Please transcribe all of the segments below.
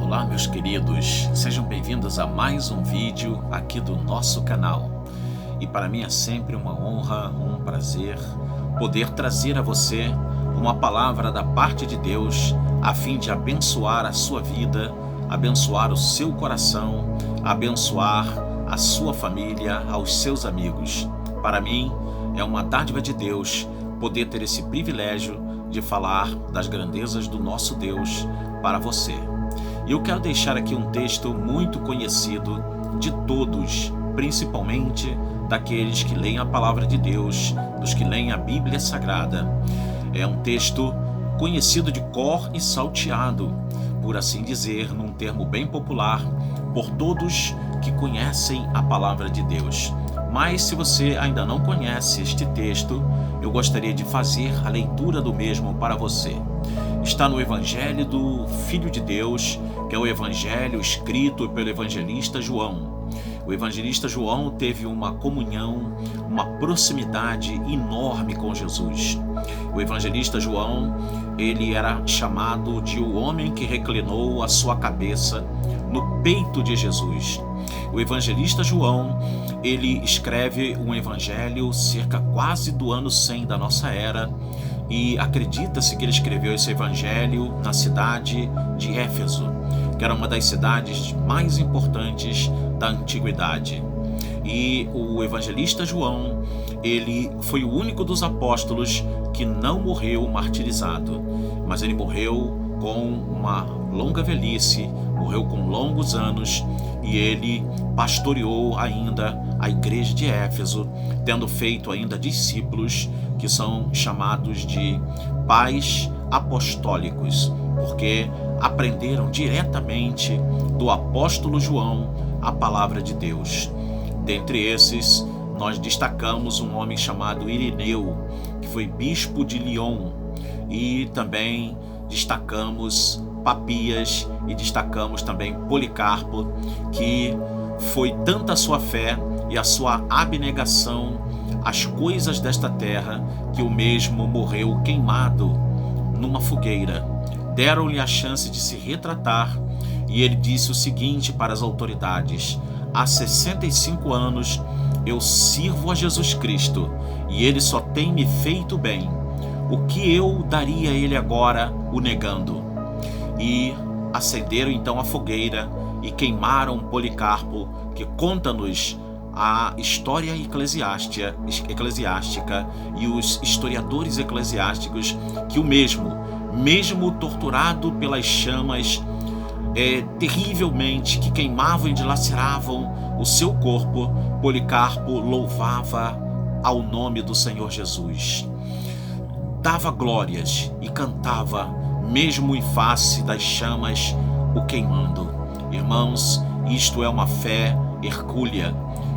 Olá, meus queridos, sejam bem-vindos a mais um vídeo aqui do nosso canal. E para mim é sempre uma honra, um prazer poder trazer a você uma palavra da parte de Deus a fim de abençoar a sua vida, abençoar o seu coração, abençoar a sua família, aos seus amigos. Para mim é uma dádiva de Deus poder ter esse privilégio de falar das grandezas do nosso Deus para você. E eu quero deixar aqui um texto muito conhecido de todos, principalmente daqueles que leem a palavra de Deus, dos que leem a Bíblia Sagrada. É um texto conhecido de cor e salteado, por assim dizer, num termo bem popular, por todos que conhecem a palavra de Deus. Mas se você ainda não conhece este texto, eu gostaria de fazer a leitura do mesmo para você. Está no Evangelho do Filho de Deus, que é o Evangelho escrito pelo evangelista João. O evangelista João teve uma comunhão, uma proximidade enorme com Jesus. O evangelista João, ele era chamado de o homem que reclinou a sua cabeça no peito de Jesus. O evangelista João, ele escreve um evangelho cerca quase do ano 100 da nossa era, e acredita-se que ele escreveu esse evangelho na cidade de Éfeso, que era uma das cidades mais importantes da antiguidade. E o evangelista João, ele foi o único dos apóstolos que não morreu martirizado, mas ele morreu com uma longa velhice, morreu com longos anos, e ele pastoreou ainda a igreja de Éfeso, tendo feito ainda discípulos que são chamados de pais apostólicos, porque aprenderam diretamente do apóstolo João a palavra de Deus. Dentre esses, nós destacamos um homem chamado Irineu, que foi bispo de Lyon, e também destacamos Papias e destacamos também Policarpo, que foi tanta a sua fé e a sua abnegação às coisas desta terra que o mesmo morreu queimado numa fogueira. Deram-lhe a chance de se retratar e ele disse o seguinte para as autoridades: há 65 anos eu sirvo a Jesus Cristo e ele só tem me feito bem. O que eu daria a ele agora o negando? E acenderam então a fogueira e queimaram Policarpo, que conta-nos a história eclesiástica e os historiadores eclesiásticos que o mesmo torturado pelas chamas terrivelmente que queimavam e dilaceravam o seu corpo, Policarpo louvava ao nome do Senhor Jesus, dava glórias e cantava, mesmo em face das chamas o queimando. Irmãos, isto é uma fé hercúlea,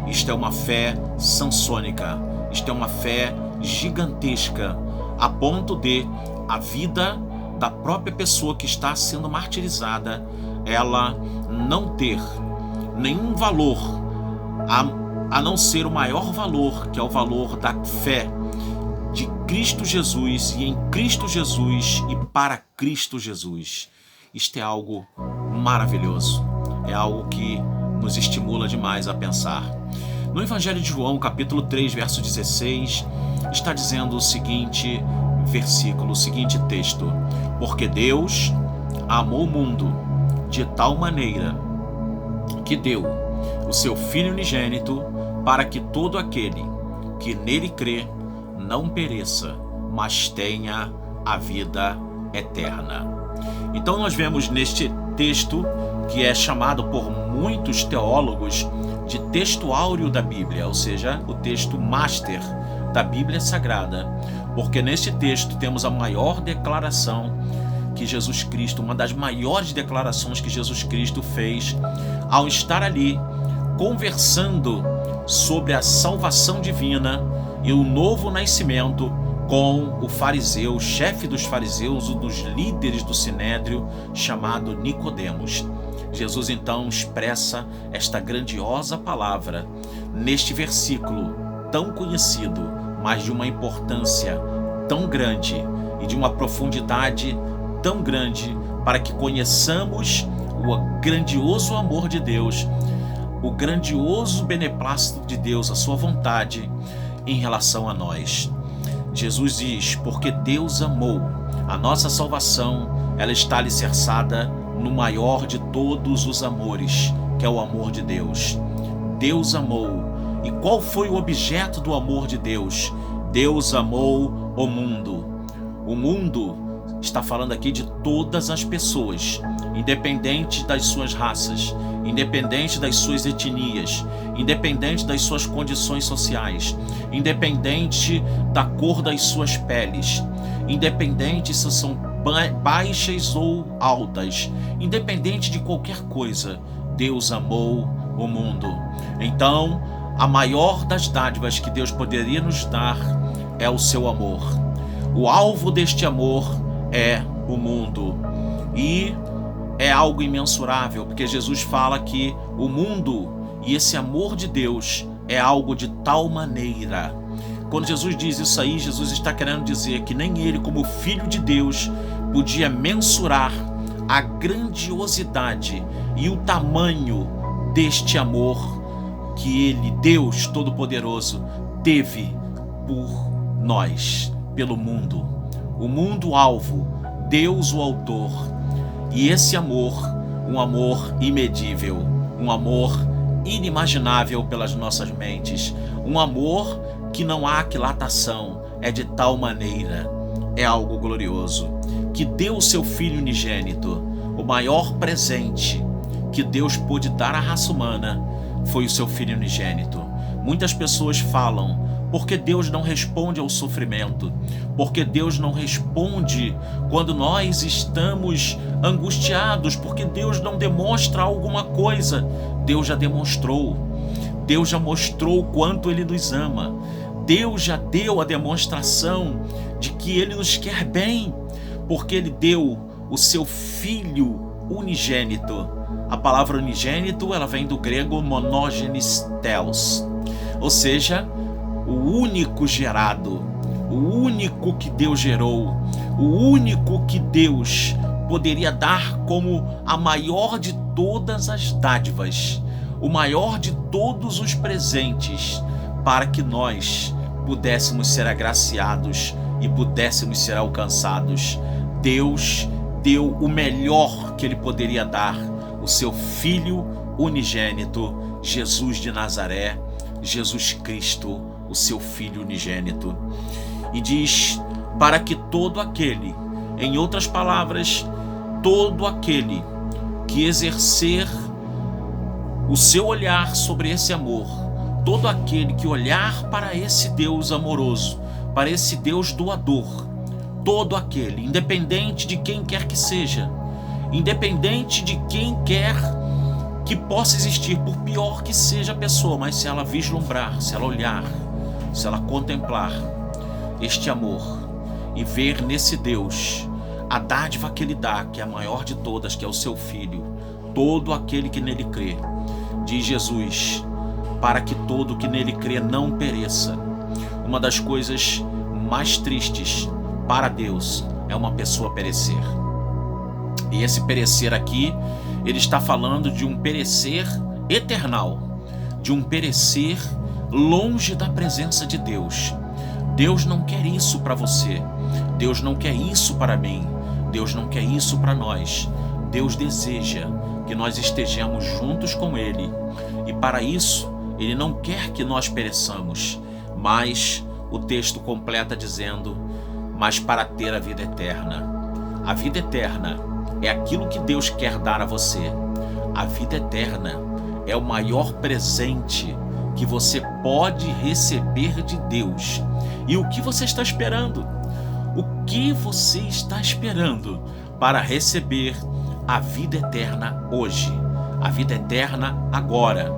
isto é uma fé sansônica, isto é uma fé gigantesca, a ponto de a vida da própria pessoa que está sendo martirizada, ela não ter nenhum valor, a não ser o maior valor, que é o valor da fé de Cristo Jesus e em Cristo Jesus e para Cristo Jesus. Isto é algo maravilhoso, é algo que nos estimula demais a pensar. No Evangelho de João, capítulo 3, verso 16, está dizendo o seguinte versículo, o seguinte texto: porque Deus amou o mundo de tal maneira que deu o seu Filho unigênito para que todo aquele que nele crê não pereça, mas tenha a vida eterna. Então nós vemos neste texto, que é chamado por muitos teólogos de texto áureo da Bíblia, ou seja, o texto master da Bíblia Sagrada, porque neste texto temos a maior declaração que Jesus Cristo, uma das maiores declarações que Jesus Cristo fez ao estar ali conversando sobre a salvação divina e o novo nascimento com o fariseu, chefe dos fariseus, um dos líderes do sinédrio, chamado Nicodemos. Jesus então expressa esta grandiosa palavra neste versículo tão conhecido, mas de uma importância tão grande e de uma profundidade tão grande, para que conheçamos o grandioso amor de Deus, o grandioso beneplácito de Deus, a sua vontade em relação a nós. Jesus diz: porque Deus amou. A nossa salvação, ela está alicerçada no maior de todos os amores, que é o amor de Deus. Deus amou. E qual foi o objeto do amor de Deus? Deus amou o mundo. O mundo está falando aqui de todas as pessoas, independente das suas raças, independente das suas etnias, independente das suas condições sociais, independente da cor das suas peles, independente se são baixas ou altas, independente de qualquer coisa, Deus amou o mundo. Então, a maior das dádivas que Deus poderia nos dar é o seu amor. O alvo deste amor é o mundo. E é algo imensurável, porque Jesus fala que o mundo e esse amor de Deus é algo de tal maneira. Quando Jesus diz isso aí, Jesus está querendo dizer que nem ele, como filho de Deus, podia mensurar a grandiosidade e o tamanho deste amor que ele, Deus Todo-Poderoso, teve por nós, pelo mundo. O mundo alvo, Deus o autor. E esse amor, um amor imedível, um amor inimaginável pelas nossas mentes, um amor que não há aquilatação, é de tal maneira, é algo glorioso, que deu o seu Filho unigênito. O maior presente que Deus pôde dar à raça humana foi o seu Filho unigênito. Muitas pessoas falam: porque Deus não responde ao sofrimento? Porque Deus não responde quando nós estamos angustiados? Porque Deus não demonstra alguma coisa? Deus já demonstrou. Deus já mostrou o quanto Ele nos ama. Deus já deu a demonstração de que Ele nos quer bem, porque Ele deu o seu Filho unigênito. A palavra unigênito, ela vem do grego monógenes theos, ou seja, o único gerado, o único que Deus gerou, o único que Deus poderia dar como a maior de todas as dádivas, o maior de todos os presentes, para que nós pudéssemos ser agraciados e pudéssemos ser alcançados. Deus deu o melhor que Ele poderia dar, o seu Filho unigênito, Jesus de Nazaré, Jesus Cristo, o seu Filho unigênito. E diz: para que todo aquele, em outras palavras, todo aquele que exercer o seu olhar sobre esse amor, todo aquele que olhar para esse Deus amoroso, para esse Deus doador, todo aquele, independente de quem quer que seja, independente de quem quer que possa existir, por pior que seja a pessoa, mas se ela vislumbrar, se ela olhar, se ela contemplar este amor e ver nesse Deus a dádiva que Ele dá, que é a maior de todas, que é o seu Filho, todo aquele que nele crê, diz Jesus, para que todo que nele crê não pereça. Uma das coisas mais tristes para Deus é uma pessoa perecer. E esse perecer aqui, ele está falando de um perecer eternal, de um perecer longe da presença de Deus. Deus não quer isso para você, Deus não quer isso para mim, Deus não quer isso para nós. Deus deseja que nós estejamos juntos com Ele, e para isso Ele não quer que nós pereçamos, mas o texto completa dizendo: mas para ter a vida eterna. A vida eterna é aquilo que Deus quer dar a você. A vida eterna é o maior presente que você pode receber de Deus. E o que você está esperando? O que você está esperando para receber a vida eterna hoje? A vida eterna agora?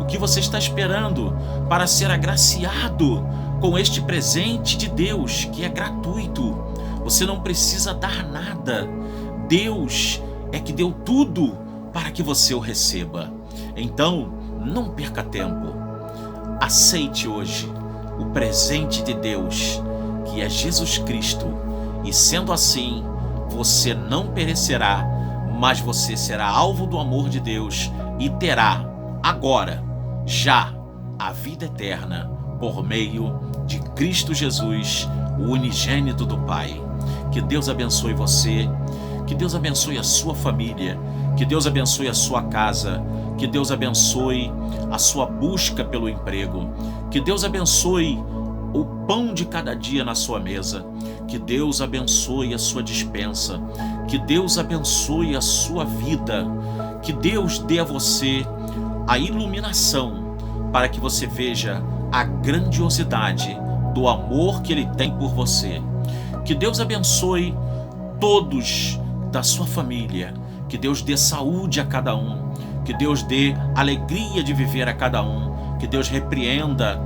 O que você está esperando para ser agraciado com este presente de Deus, que é gratuito? Você não precisa dar nada. Deus é que deu tudo para que você o receba. Então, não perca tempo. Aceite hoje o presente de Deus, que é Jesus Cristo, e sendo assim, você não perecerá, mas você será alvo do amor de Deus e terá agora, já, a vida eterna por meio de Cristo Jesus, o unigênito do Pai. Que Deus abençoe você, que Deus abençoe a sua família, que Deus abençoe a sua casa, que Deus abençoe a sua busca pelo emprego, que Deus abençoe o pão de cada dia na sua mesa, que Deus abençoe a sua despensa, que Deus abençoe a sua vida, que Deus dê a você a iluminação para que você veja a grandiosidade do amor que Ele tem por você. Que Deus abençoe todos da sua família, que Deus dê saúde a cada um, que Deus dê alegria de viver a cada um, que Deus repreenda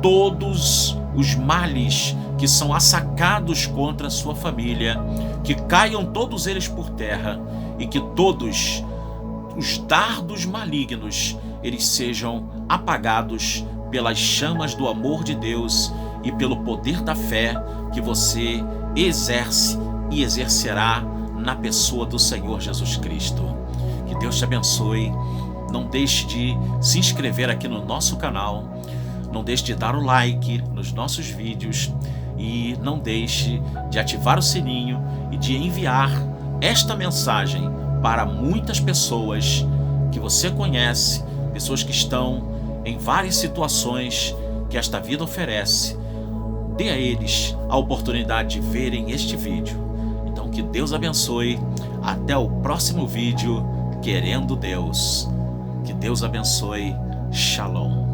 todos os males que são assacados contra a sua família, que caiam todos eles por terra e que todos os dardos malignos eles sejam apagados pelas chamas do amor de Deus e pelo poder da fé que você exerce e exercerá na pessoa do Senhor Jesus Cristo. Que Deus te abençoe. Não deixe de se inscrever aqui no nosso canal, não deixe de dar o like nos nossos vídeos e não deixe de ativar o sininho e de enviar esta mensagem para muitas pessoas que você conhece, pessoas que estão em várias situações que esta vida oferece. Dê a eles a oportunidade de verem este vídeo. Então que Deus abençoe. Até o próximo vídeo, querendo Deus. Que Deus abençoe. Shalom.